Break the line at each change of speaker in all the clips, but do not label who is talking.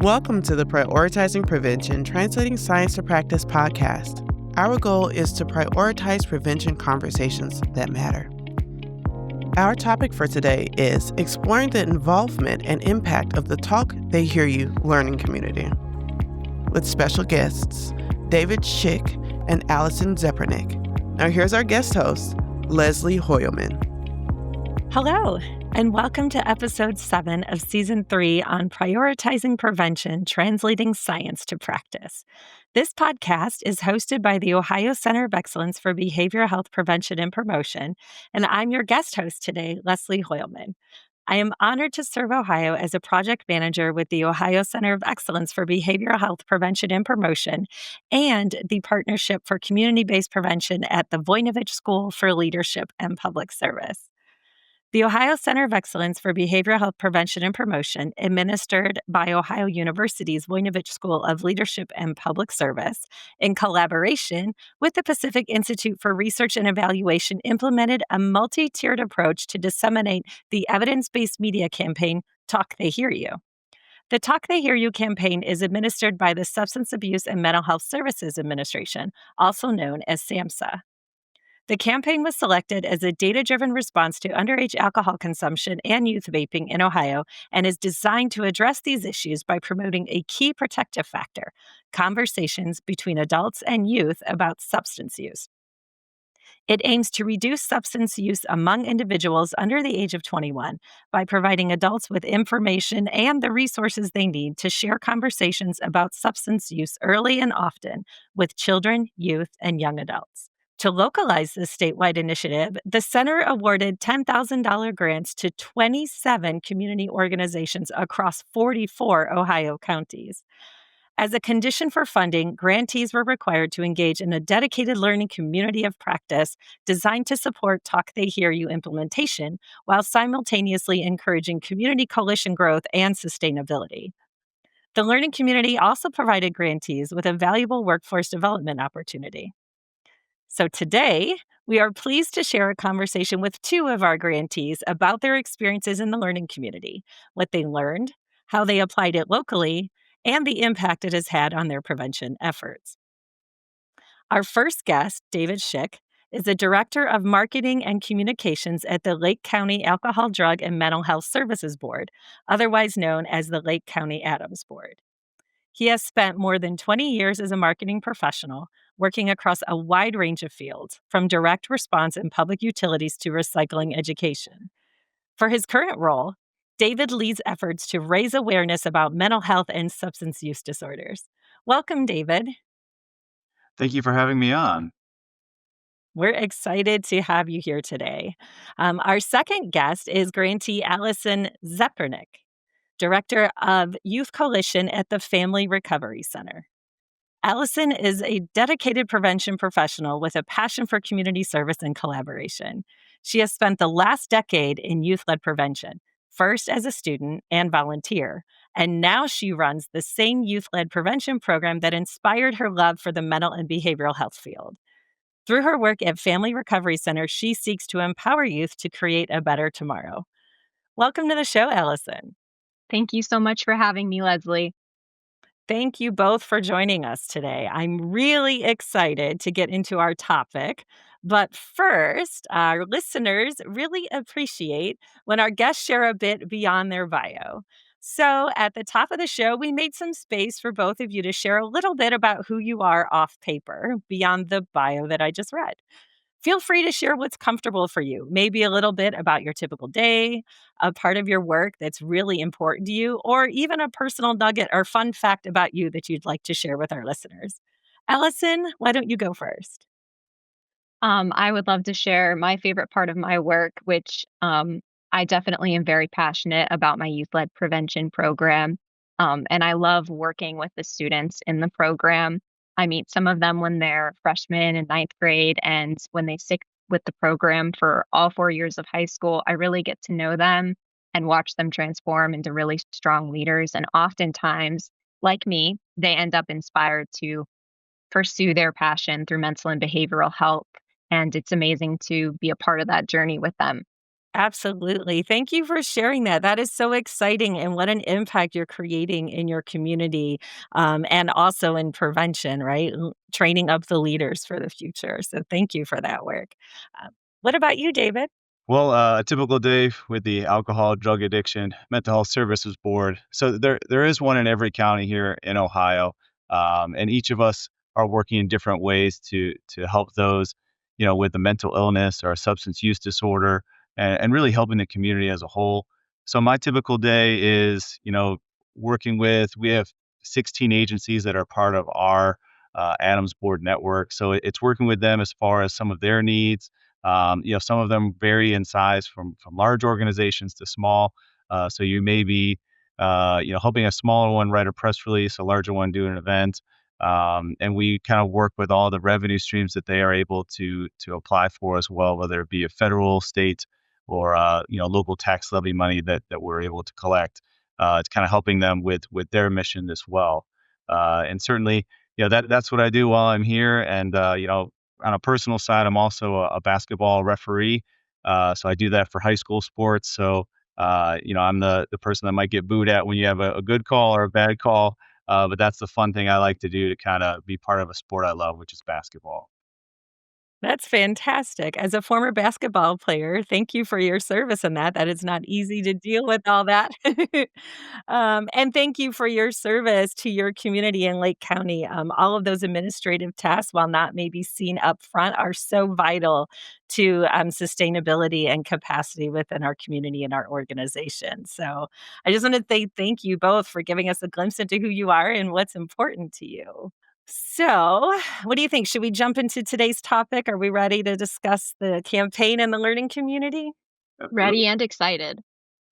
Welcome to the Prioritizing Prevention, Translating Science to Practice podcast. Our goal is to prioritize prevention conversations that matter. Our topic for today is exploring the involvement and impact of the Talk They Hear You learning community, with special guests David Schick and Allison Zepernick. Now here's our guest host, Leslie Hoylman.
Hello, and welcome to Episode 7 of Season 3 on Prioritizing Prevention, Translating Science to Practice. This podcast is hosted by the Ohio Center of Excellence for Behavioral Health Prevention and Promotion, and I'm your guest host today, Leslie Hoylman. I am honored to serve Ohio as a project manager with the Ohio Center of Excellence for Behavioral Health Prevention and Promotion and the Partnership for Community-Based Prevention at the Voinovich School for Leadership and Public Service. The Ohio Center of Excellence for Behavioral Health Prevention and Promotion, administered by Ohio University's Voinovich School of Leadership and Public Service, in collaboration with the Pacific Institute for Research and Evaluation, implemented a multi-tiered approach to disseminate the evidence-based media campaign, Talk They Hear You. The Talk They Hear You campaign is administered by the Substance Abuse and Mental Health Services Administration, also known as SAMHSA. The campaign was selected as a data-driven response to underage alcohol consumption and youth vaping in Ohio and is designed to address these issues by promoting a key protective factor, conversations between adults and youth about substance use. It aims to reduce substance use among individuals under the age of 21 by providing adults with information and the resources they need to share conversations about substance use early and often with children, youth, and young adults. To localize this statewide initiative, the center awarded $10,000 grants to 27 community organizations across 44 Ohio counties. As a condition for funding, grantees were required to engage in a dedicated learning community of practice designed to support Talk They Hear You implementation while simultaneously encouraging community coalition growth and sustainability. The learning community also provided grantees with a valuable workforce development opportunity. So today, we are pleased to share a conversation with two of our grantees about their experiences in the learning community, what they learned, how they applied it locally, and the impact it has had on their prevention efforts. Our first guest, David Schick, is the Director of Marketing and Communications at the Lake County Alcohol, Drug, and Mental Health Services Board, otherwise known as the Lake County ADAMHS Board. He has spent more than 20 years as a marketing professional, working across a wide range of fields, from direct response in public utilities to recycling education. For his current role, David leads efforts to raise awareness about mental health and substance use disorders. Welcome, David.
Thank you for having me on.
We're excited to have you here today. Our second guest is grantee Allison Zepernick, Director of Youth Coalition at the Family Recovery Center. Allison is a dedicated prevention professional with a passion for community service and collaboration. She has spent the last decade in youth-led prevention, first as a student and volunteer, and now she runs the same youth-led prevention program that inspired her love for the mental and behavioral health field. Through her work at Family Recovery Center, she seeks to empower youth to create a better tomorrow. Welcome to the show, Allison.
Thank you so much for having me, Leslie.
Thank you both for joining us today. I'm really excited to get into our topic. But first, our listeners really appreciate when our guests share a bit beyond their bio. So at the top of the show, we made some space for both of you to share a little bit about who you are off paper beyond the bio that I just read. Feel free to share what's comfortable for you, maybe a little bit about your typical day, a part of your work that's really important to you, or even a personal nugget or fun fact about you that you'd like to share with our listeners. Allison, why don't you go first?
I would love to share my favorite part of my work, which I definitely am very passionate about my youth-led prevention program. And I love working with the students in the program. I meet some of them when they're freshmen in ninth grade, and when they stick with the program for all 4 years of high school, I really get to know them and watch them transform into really strong leaders. And oftentimes, like me, they end up inspired to pursue their passion through mental and behavioral health. And it's amazing to be a part of that journey with them.
Absolutely. Thank you for sharing that. That is so exciting, and what an impact you're creating in your community, and also in prevention, right? Training up the leaders for the future. So thank you for that work. Uh, what about you, David?
Well, a typical day with the Alcohol, Drug Addiction, Mental Health Services Board. So there is one in every county here in Ohio, and each of us are working in different ways to help those, with the mental illness or substance use disorder, and really helping the community as a whole. So my typical day is, working with. We have 16 agencies that are part of our ADAMHS board network. So it's working with them as far as some of their needs. Some of them vary in size from large organizations to small. So you may be, helping a smaller one write a press release, a larger one do an event, and we kind of work with all the revenue streams that they are able to apply for as well, whether it be a federal, state, or local tax levy money that we're able to collect. It's kind of helping them with their mission as well, and certainly, that's what I do while I'm here, and on a personal side, I'm also a basketball referee. So I do that for high school sports. So, I'm the person that might get booed at when you have a good call or a bad call. But that's the fun thing I like to do to kind of be part of a sport I love, which is basketball.
That's fantastic. As a former basketball player, thank you for your service in that. That is not easy to deal with all that. And thank you for your service to your community in Lake County. All of those administrative tasks, while not maybe seen up front, are so vital to sustainability and capacity within our community and our organization. So I just want to say thank you both for giving us a glimpse into who you are and what's important to you. So, what do you think? Should we jump into today's topic? Are we ready to discuss the campaign and the learning community?
Ready and excited.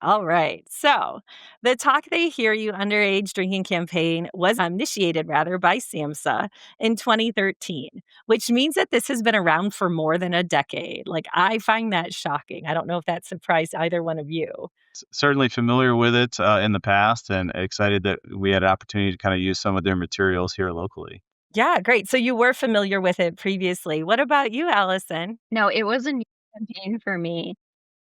All right. So, the Talk They Hear You Underage Drinking campaign was initiated rather by SAMHSA in 2013, which means that this has been around for more than a decade. Like, I find that shocking. I don't know if that surprised either one of you.
Certainly familiar with it in the past, and excited that we had an opportunity to kind of use some of their materials here locally.
Yeah, great. So, you were familiar with it previously. What about you, Allison?
No, it was a new campaign for me.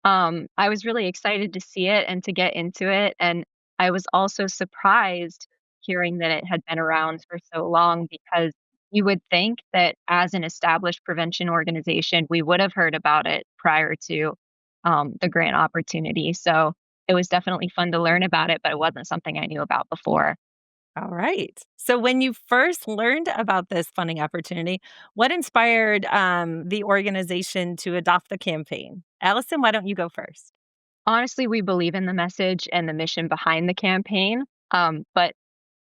I was really excited to see it and to get into it, and I was also surprised hearing that it had been around for so long because you would think that as an established prevention organization, we would have heard about it prior to the grant opportunity. So it was definitely fun to learn about it, but it wasn't something I knew about before.
All right. So when you first learned about this funding opportunity, what inspired the organization to adopt the campaign? Allison, why don't you go first?
Honestly, we believe in the message and the mission behind the campaign. But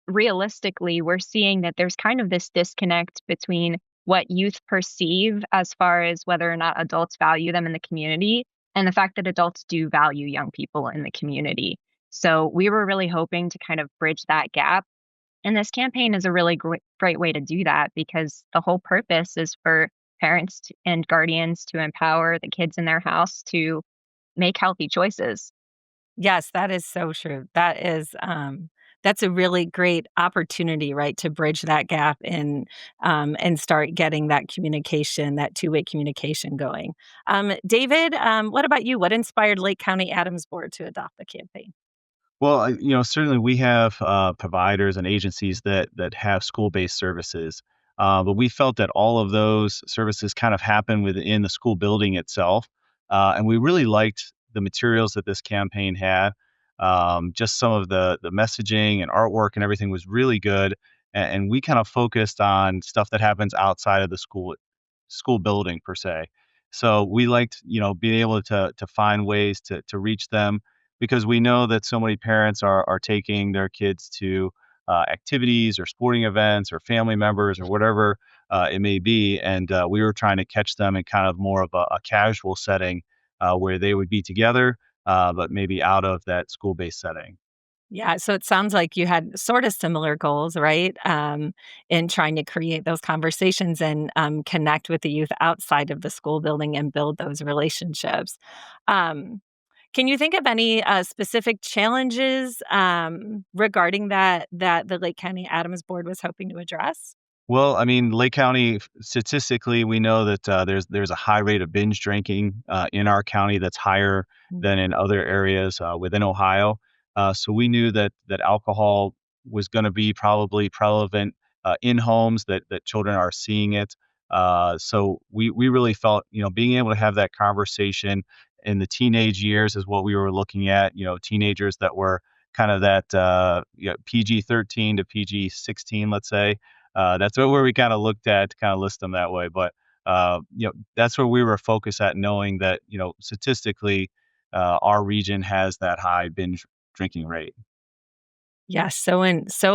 realistically, we're seeing that there's kind of this disconnect between what youth perceive as far as whether or not adults value them in the community and the fact that adults do value young people in the community. So we were really hoping to kind of bridge that gap. And this campaign is a really great way to do that because the whole purpose is for and guardians to empower the kids in their house to make healthy choices.
Yes, that is so true. That's a really great opportunity, right, to bridge that gap and start getting that communication, that two-way communication going. David, what about you? What inspired Lake County Adams Board to adopt the campaign?
Well, certainly we have providers and agencies that have school-based services, but we felt that all of those services kind of happen within the school building itself, and we really liked the materials that this campaign had. Just some of the messaging and artwork and everything was really good, and we kind of focused on stuff that happens outside of the school building per se. So we liked, being able to find ways to reach them because we know that so many parents are taking their kids to activities or sporting events or family members or whatever it may be, and we were trying to catch them in kind of more of a casual setting where they would be together, but maybe out of that school-based setting.
Yeah, so it sounds like you had sort of similar goals, right? In trying to create those conversations and connect with the youth outside of the school building and build those relationships. Um, can you think of any specific challenges regarding that the Lake County Adams Board was hoping to address?
Well, I mean, Lake County, statistically, we know that there's a high rate of binge drinking in our county that's higher
Mm.
than in other areas within Ohio. So we knew that alcohol was going to be probably prevalent in homes that children are seeing it. So we really felt, being able to have that conversation in the teenage years is what we were looking at. Teenagers that were kind of that PG-13 to PG-16, let's say. That's where we kind of looked at to kind of list them that way. But that's where we were focused at, knowing that statistically, our region has that high binge drinking rate.
Yes, so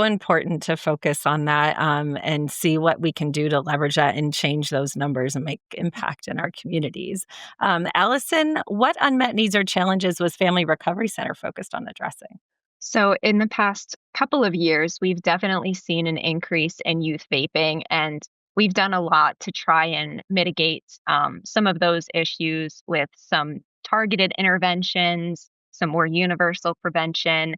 important to focus on that, and see what we can do to leverage that and change those numbers and make impact in our communities. Allison, what unmet needs or challenges was Family Recovery Center focused on addressing?
So, in the past couple of years, we've definitely seen an increase in youth vaping, and we've done a lot to try and mitigate some of those issues with some targeted interventions, some more universal prevention,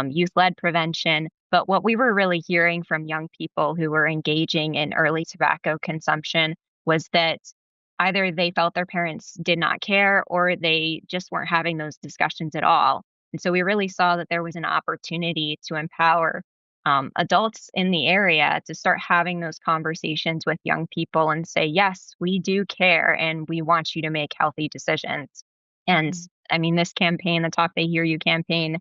youth led prevention. But what we were really hearing from young people who were engaging in early tobacco consumption was that either they felt their parents did not care or they just weren't having those discussions at all. And so we really saw that there was an opportunity to empower adults in the area to start having those conversations with young people and say, yes, we do care and we want you to make healthy decisions. And I mean, this campaign, the Talk They Hear You campaign,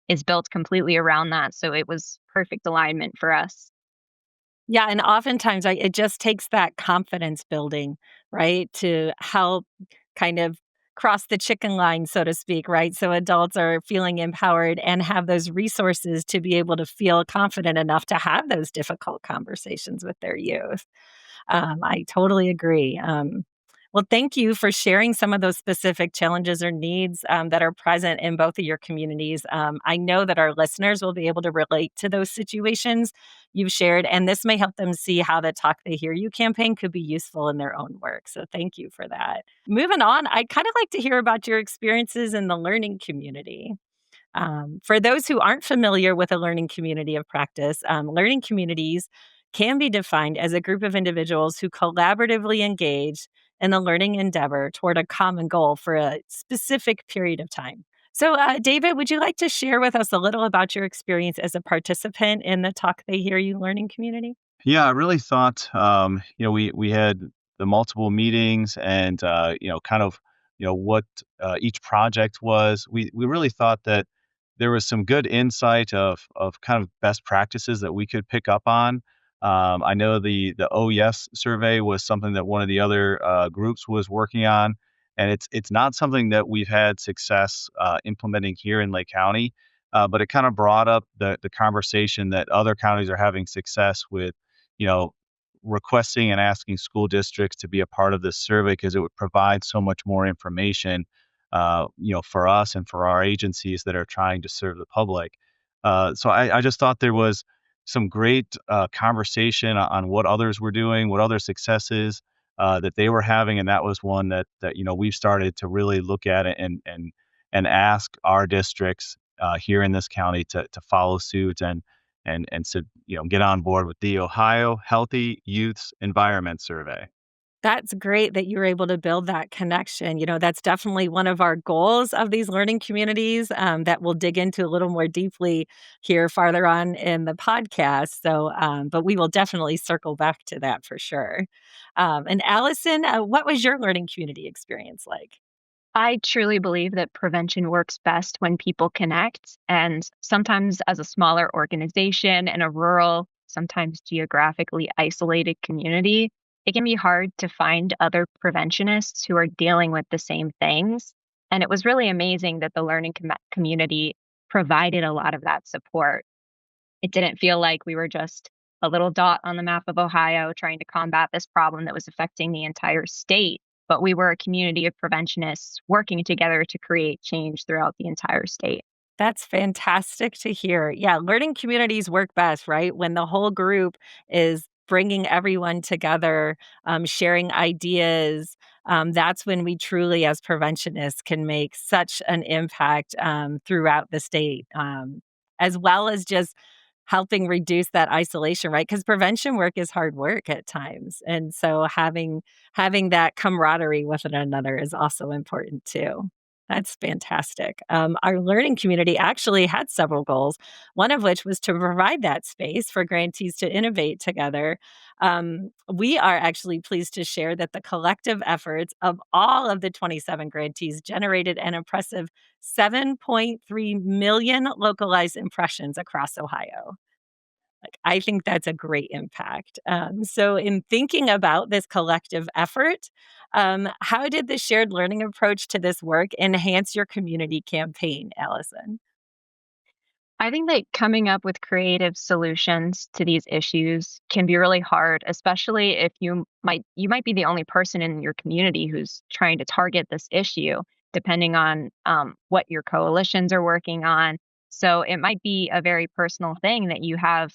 is built completely around that. So it was perfect alignment for us.
Yeah, and oftentimes, it just takes that confidence building, right, to help kind of cross the chicken line, so to speak, right? So adults are feeling empowered and have those resources to be able to feel confident enough to have those difficult conversations with their youth. I totally agree. Well, thank you for sharing some of those specific challenges or needs that are present in both of your communities. I know that our listeners will be able to relate to those situations you've shared, and this may help them see how the Talk They Hear You campaign could be useful in their own work. So, thank you for that. Moving on, I'd kind of like to hear about your experiences in the learning community. For those who aren't familiar with a learning community of practice, learning communities can be defined as a group of individuals who collaboratively engage in a learning endeavor toward a common goal for a specific period of time. So, David, would you like to share with us a little about your experience as a participant in the Talk They Hear You learning community?
Yeah, I really thought, we had the multiple meetings and, kind of, what each project was. We really thought that there was some good insight of kind of best practices that we could pick up on. I know the Oh Yes survey was something that one of the other groups was working on, and it's not something that we've had success implementing here in Lake County. But it kind of brought up the conversation that other counties are having success with, you know, requesting and asking school districts to be a part of this survey because it would provide so much more information, for us and for our agencies that are trying to serve the public. So I just thought there was some great conversation on what others were doing, what other successes that they were having, and that was one that we've started to really look at it and ask our districts here in this county to follow suit and so get on board with the Ohio Healthy Youth's Environment Survey.
That's great that you were able to build that connection. That's definitely one of our goals of these learning communities that we'll dig into a little more deeply here farther on in the podcast. So, but we will definitely circle back to that for sure. And Allison, what was your learning community experience like?
I truly believe that prevention works best when people connect. And sometimes, as a smaller organization in a rural, sometimes geographically isolated community, it can be hard to find other preventionists who are dealing with the same things. And it was really amazing that the learning community provided a lot of that support. It didn't feel like we were just a little dot on the map of Ohio trying to combat this problem that was affecting the entire state, but we were a community of preventionists working together to create change throughout the entire state.
That's fantastic to hear. Yeah, learning communities work best, right? When the whole group is bringing everyone together, sharing ideas. That's when we truly, as preventionists, can make such an impact throughout the state, as well as just helping reduce that isolation, right? Because prevention work is hard work at times. And so having that camaraderie with one another is also important too. That's fantastic. Our learning community actually had several goals, one of which was to provide that space for grantees to innovate together. We are actually pleased to share that the collective efforts of all of the 27 grantees generated an impressive 7.3 million localized impressions across Ohio. Like, I think that's a great impact. So, in thinking about this collective effort, how did the shared learning approach to this work enhance your community campaign, Allison?
I think that coming up with creative solutions to these issues can be really hard, especially if you might be the only person in your community who's trying to target this issue, depending on what your coalitions are working on. So it might be a very personal thing that you have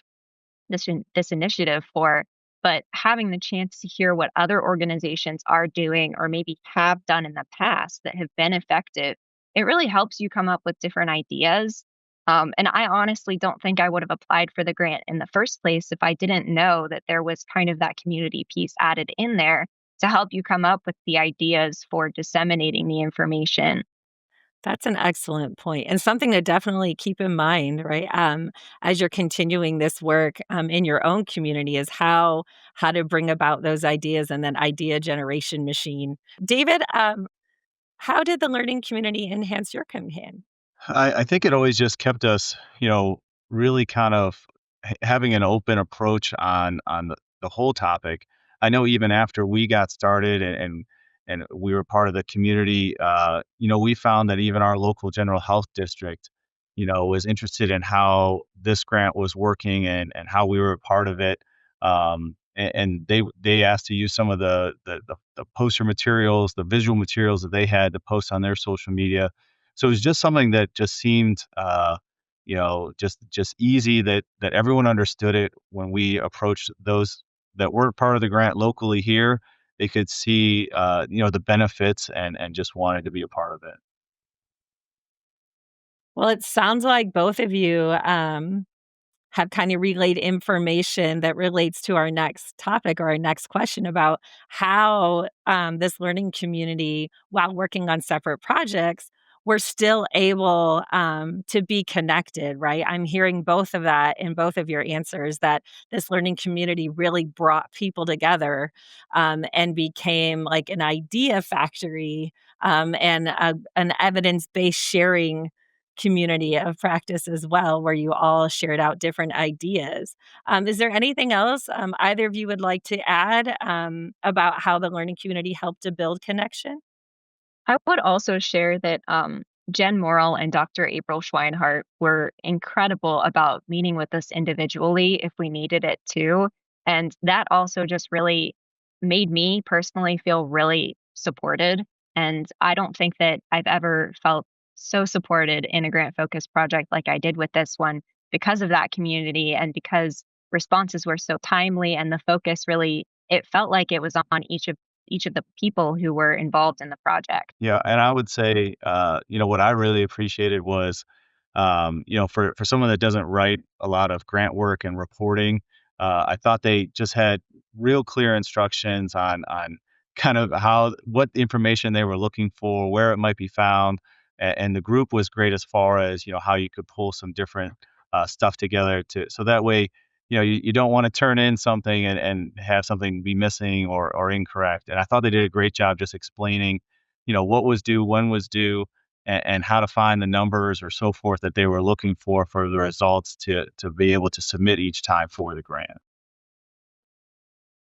this initiative for, but having the chance to hear what other organizations are doing or maybe have done in the past that have been effective, it really helps you come up with different ideas. And I honestly don't think I would have applied for the grant in the first place if I didn't know that there was kind of that community piece added in there to help you come up with the ideas for disseminating the information.
That's an excellent point, and something to definitely keep in mind, right? As you're continuing this work in your own community, is how to bring about those ideas and then idea generation machine. David, how did the learning community enhance your campaign?
I think it always just kept us, really kind of having an open approach on the whole topic. I know even after we got started and we were part of the community, we found that even our local general health district, was interested in how this grant was working and how we were a part of it. And they asked to use some of the poster materials, the visual materials that they had to post on their social media. So it was just something that just seemed, just easy that everyone understood it when we approached those that weren't part of the grant locally here. They could see, the benefits and just wanted to be a part of it.
Well, it sounds like both of you have kind of relayed information that relates to our next topic or our next question about how this learning community, while working on separate projects, we're still able to be connected, right? I'm hearing both of that in both of your answers, that this learning community really brought people together and became like an idea factory and an evidence based sharing community of practice as well, where you all shared out different ideas. Is there anything else either of you would like to add about how the learning community helped to build connection?
I would also share that Jen Morrill and Dr. April Schweinhart were incredible about meeting with us individually if we needed it too. And that also just really made me personally feel really supported. And I don't think that I've ever felt so supported in a grant focused project like I did with this one because of that community and because responses were so timely and the focus really, it felt like it was on each of the people who were involved in the project.
Yeah, and I would say, what I really appreciated was, for someone that doesn't write a lot of grant work and reporting, I thought they just had real clear instructions on kind of what information they were looking for, where it might be found, and the group was great as far as how you could pull some different stuff together so that way. You don't want to turn in something and have something be missing or incorrect. And I thought they did a great job just explaining, what was due, when was due, and how to find the numbers or so forth that they were looking for the results to be able to submit each time for the grant.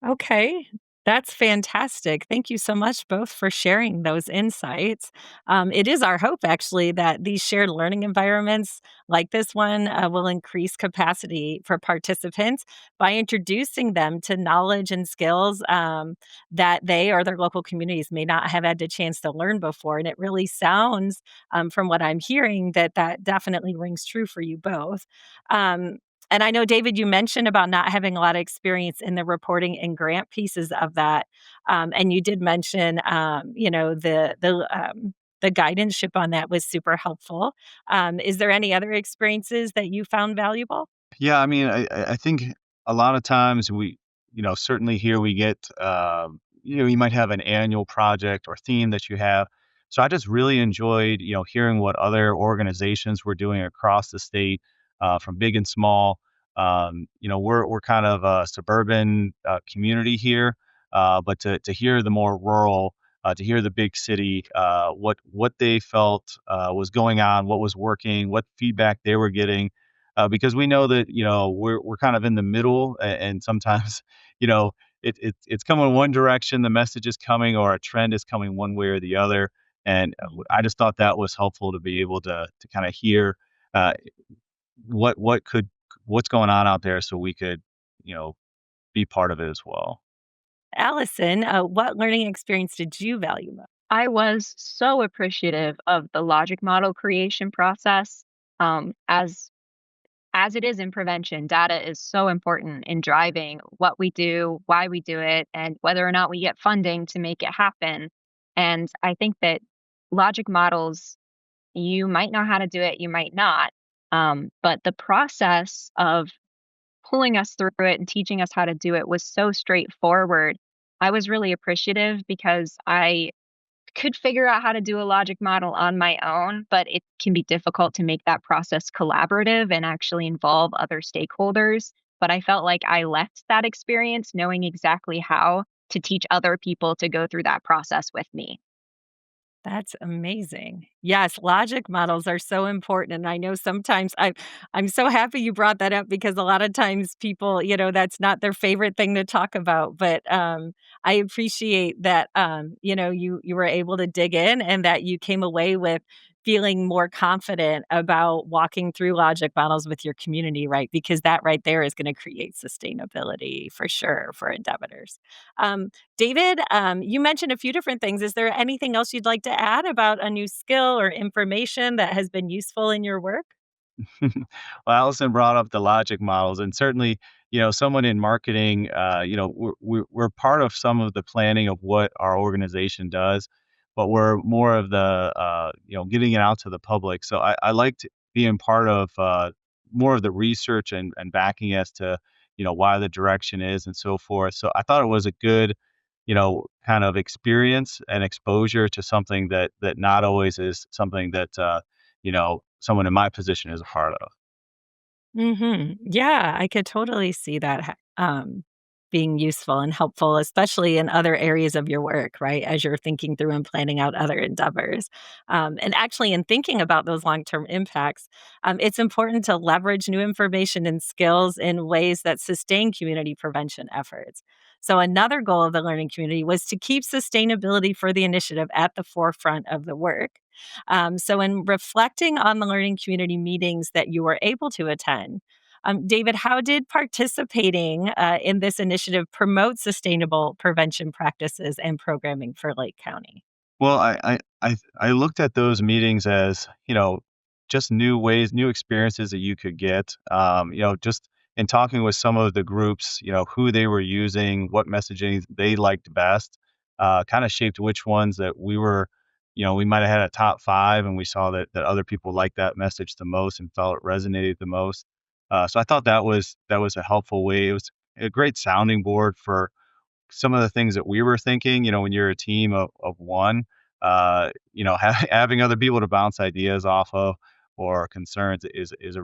Okay. That's fantastic. Thank you so much both for sharing those insights. It is our hope, actually, that these shared learning environments like this one will increase capacity for participants by introducing them to knowledge and skills that they or their local communities may not have had the chance to learn before. And it really sounds, from what I'm hearing, that that definitely rings true for you both. Um, and I know, David, you mentioned about not having a lot of experience in the reporting and grant pieces of that, and you did mention, the guidance-ship on that was super helpful. Is there any other experiences that you found valuable?
Yeah, I mean, I think a lot of times certainly here we get, you might have an annual project or theme that you have. So I just really enjoyed, hearing what other organizations were doing across the state, from big and small. We're kind of a suburban community here, but to hear the more rural, to hear the big city, what they felt was going on, what was working, what feedback they were getting, because we know that we're kind of in the middle, and sometimes you know it's coming one direction, the message is coming, or a trend is coming one way or the other. And I just thought that was helpful to be able to kind of hear uh, what could what's going on out there, so we could you know be part of it as well.
Allison, what learning experience did you value most?
I was so appreciative of the logic model creation process. As it is in prevention, data is so important in driving what we do, why we do it, and whether or not we get funding to make it happen. And I think that logic models, you might know how to do it, you might not. But the process of pulling us through it and teaching us how to do it was so straightforward. I was really appreciative because I could figure out how to do a logic model on my own, but it can be difficult to make that process collaborative and actually involve other stakeholders. But I felt like I left that experience knowing exactly how to teach other people to go through that process with me.
That's amazing. Yes, logic models are so important, and I know sometimes I'm so happy you brought that up because a lot of times people, that's not their favorite thing to talk about, but, I appreciate that, you were able to dig in and that you came away with feeling more confident about walking through logic models with your community, right? Because that right there is gonna create sustainability for sure for endeavors. Um, David, you mentioned a few different things. Is there anything else you'd like to add about a new skill or information that has been useful in your work?
Well, Allison brought up the logic models, and certainly, someone in marketing, we're part of some of the planning of what our organization does, but we're more of the, getting it out to the public. So I liked being part of more of the research and backing as to, why the direction is and so forth. So I thought it was a good, kind of experience and exposure to something that not always is something that, someone in my position is a part of.
Mhm. Yeah, I could totally see that being useful and helpful, especially in other areas of your work, right? As you're thinking through and planning out other endeavors. And actually, in thinking about those long term impacts, it's important to leverage new information and skills in ways that sustain community prevention efforts. So, another goal of the learning community was to keep sustainability for the initiative at the forefront of the work. So, in reflecting on the learning community meetings that you were able to attend, David, how did participating in this initiative promote sustainable prevention practices and programming for Lake County?
Well, I looked at those meetings as, just new ways, new experiences that you could get. Just in talking with some of the groups, who they were using, what messaging they liked best, kind of shaped which ones that we might have had a top five, and we saw that other people liked that message the most and felt it resonated the most. So I thought that was a helpful way. It was a great sounding board for some of the things that we were thinking. When you're a team of one, having other people to bounce ideas off of or concerns is a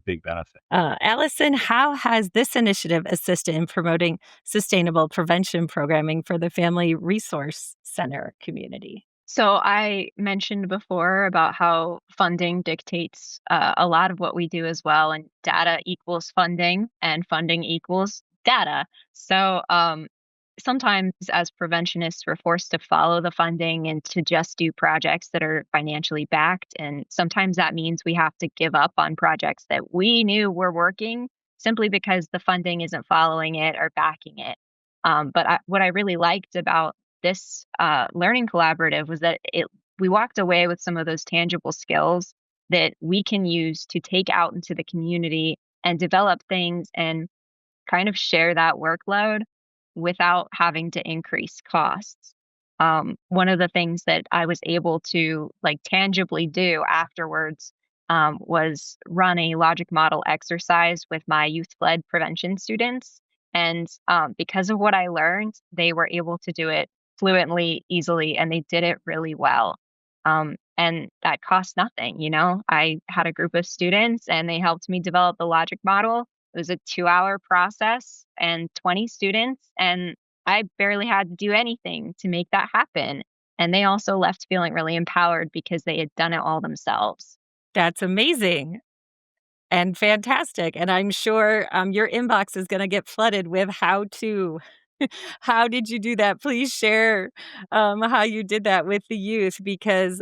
big benefit.
Allison, how has this initiative assisted in promoting sustainable prevention programming for the Family Resource Center community?
So I mentioned before about how funding dictates a lot of what we do as well, and data equals funding, and funding equals data. So sometimes, as preventionists, we're forced to follow the funding and to just do projects that are financially backed, and sometimes that means we have to give up on projects that we knew were working simply because the funding isn't following it or backing it. What I really liked about this learning collaborative was that it we walked away with some of those tangible skills that we can use to take out into the community and develop things and kind of share that workload without having to increase costs. One of the things that I was able to like tangibly do afterwards was run a logic model exercise with my youth led prevention students. And because of what I learned, they were able to do it fluently, easily, and they did it really well. And that cost nothing. I had a group of students and they helped me develop the logic model. It was a 2-hour process and 20 students, and I barely had to do anything to make that happen. And they also left feeling really empowered because they had done it all themselves.
That's amazing and fantastic. And I'm sure your inbox is going to get flooded with how to. How did you do that? Please share how you did that with the youth because,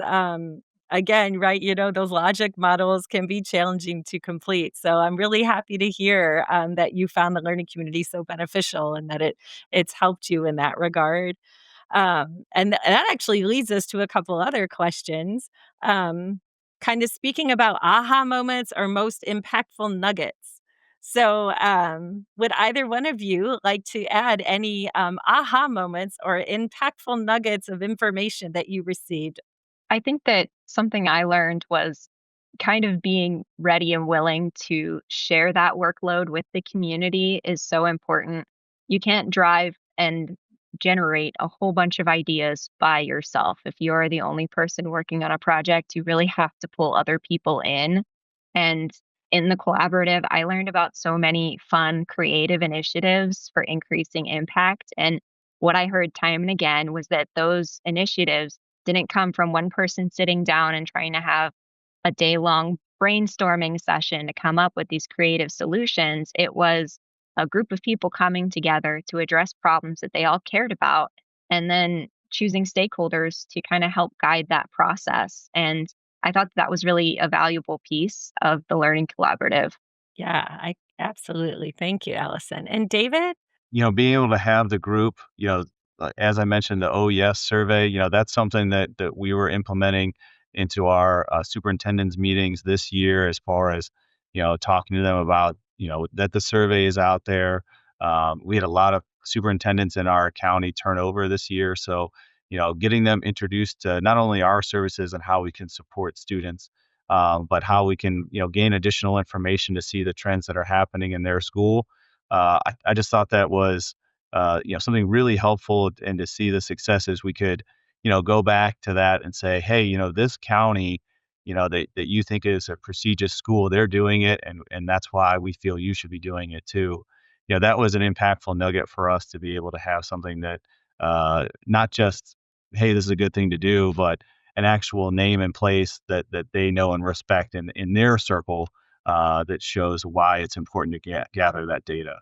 again, right, those logic models can be challenging to complete. So I'm really happy to hear that you found the learning community so beneficial and that it's helped you in that regard. And that actually leads us to a couple other questions. Kind of speaking about aha moments or most impactful nuggets. So, would either one of you like to add any aha moments or impactful nuggets of information that you received?
I think that something I learned was kind of being ready and willing to share that workload with the community is so important. You can't drive and generate a whole bunch of ideas by yourself. If you're the only person working on a project, you really have to pull other people in. And in the collaborative, I learned about so many fun, creative initiatives for increasing impact. And what I heard time and again was that those initiatives didn't come from one person sitting down and trying to have a day long brainstorming session to come up with these creative solutions. It was a group of people coming together to address problems that they all cared about and then choosing stakeholders to kind of help guide that process. And I thought that was really a valuable piece of the learning collaborative.
Yeah, I absolutely. Thank you, Allison. And David?
Being able to have the group, as I mentioned, the Oh Yes survey, that's something that we were implementing into our superintendent's meetings this year as far as, talking to them about, that the survey is out there. We had a lot of superintendents in our county turnover this year. So, getting them introduced to not only our services and how we can support students, but how we can, gain additional information to see the trends that are happening in their school. I just thought that was, something really helpful, and to see the successes we could, go back to that and say, hey, this county, that you think is a prestigious school, they're doing it, and that's why we feel you should be doing it too. That was an impactful nugget for us to be able to have something that, not just, hey, this is a good thing to do, but an actual name and place that they know and respect in their circle, that shows why it's important to gather that data.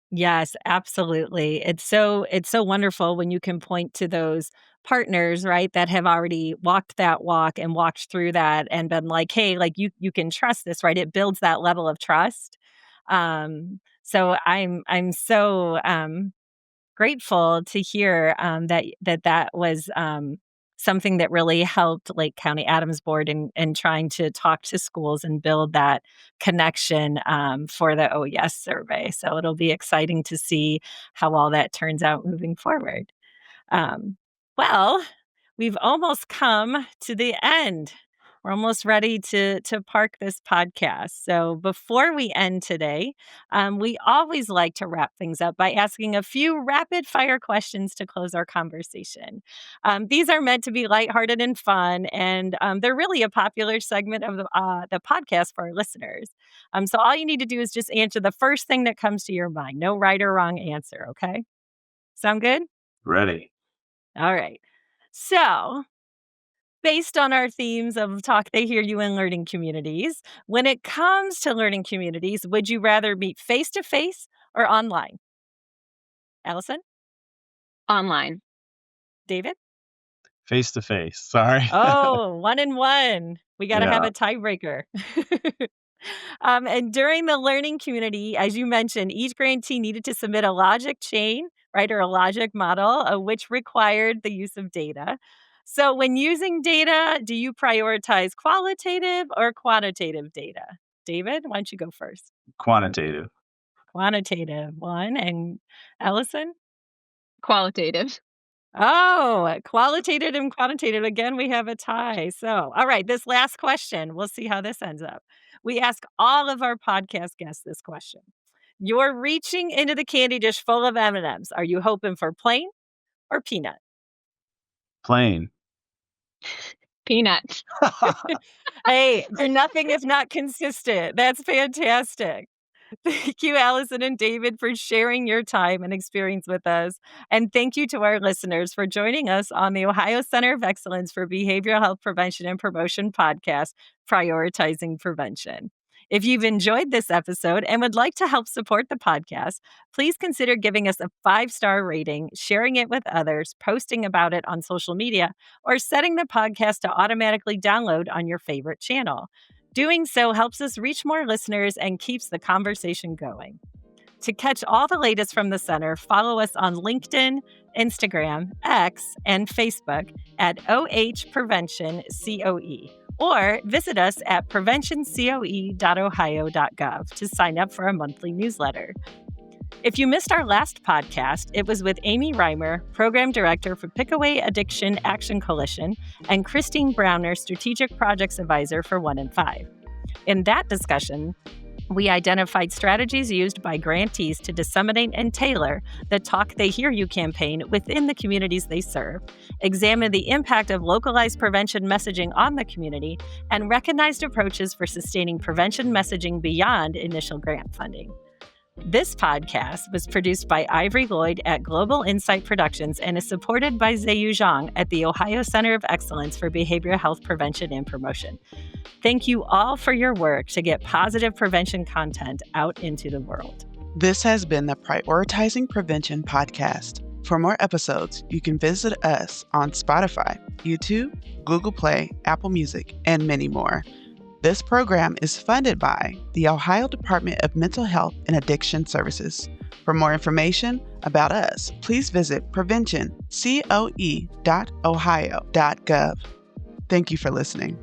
Yes, absolutely. It's so wonderful when you can point to those partners, right, that have already walked that walk and walked through that and been like, "Hey, like you can trust this," right? It builds that level of trust. So I'm so grateful to hear that was something that really helped Lake County Adams Board in trying to talk to schools and build that connection for the Oh Yes survey. So it'll be exciting to see how all that turns out moving forward. Um, well, we've almost come to the end. We're almost ready to park this podcast. So before we end today, we always like to wrap things up by asking a few rapid fire questions to close our conversation. These are meant to be lighthearted and fun, and they're really a popular segment of the podcast for our listeners. So all you need to do is just answer the first thing that comes to your mind. No right or wrong answer. Okay, sound good?
Ready.
All right. So, based on our themes of talk, they hear you in learning communities, when it comes to learning communities, would you rather meet face to face or online? Allison?
Online.
David?
Face to face. Sorry.
Oh, 1 and 1. We got to have
Yeah.
a tiebreaker. And during the learning community, as you mentioned, each grantee needed to submit a logic chain, right, or a logic model, which required the use of data. So, when using data, do you prioritize qualitative or quantitative data? David, why don't you go first?
Quantitative.
Quantitative one. And Allison?
Qualitative.
Oh, qualitative and quantitative. Again, we have a tie. So, all right, this last question, we'll see how this ends up. We ask all of our podcast guests this question. You're reaching into the candy dish full of M&Ms. Are you hoping for plain or peanut?
Plain.
Peanut.
Hey, they're nothing if not consistent. That's fantastic. Thank you, Allison and David, for sharing your time and experience with us. And thank you to our listeners for joining us on the Ohio Center of Excellence for Behavioral Health Prevention and Promotion podcast, Prioritizing Prevention. If you've enjoyed this episode and would like to help support the podcast, please consider giving us a 5-star rating, sharing it with others, posting about it on social media, or setting the podcast to automatically download on your favorite channel. Doing so helps us reach more listeners and keeps the conversation going. To catch all the latest from the center, follow us on LinkedIn, Instagram, X, and Facebook at OH Prevention COE, or visit us at preventioncoe.ohio.gov to sign up for a monthly newsletter. If you missed our last podcast, it was with Amy Reimer, Program Director for Pickaway Addiction Action Coalition, and Christine Browner, Strategic Projects Advisor for 1 in 5. In that discussion, we identified strategies used by grantees to disseminate and tailor the Talk They Hear You campaign within the communities they serve, examined the impact of localized prevention messaging on the community, and recognized approaches for sustaining prevention messaging beyond initial grant funding. This podcast was produced by Ivory Lloyd at Global Insight Productions and is supported by Zheyu Zhang at the Ohio Center of Excellence for Behavioral Health Prevention and Promotion. Thank you all for your work to get positive prevention content out into the world.
This has been the Prioritizing Prevention podcast. For more episodes, you can visit us on Spotify, YouTube, Google Play, Apple Music, and many more. This program is funded by the Ohio Department of Mental Health and Addiction Services. For more information about us, please visit preventioncoe.ohio.gov. Thank you for listening.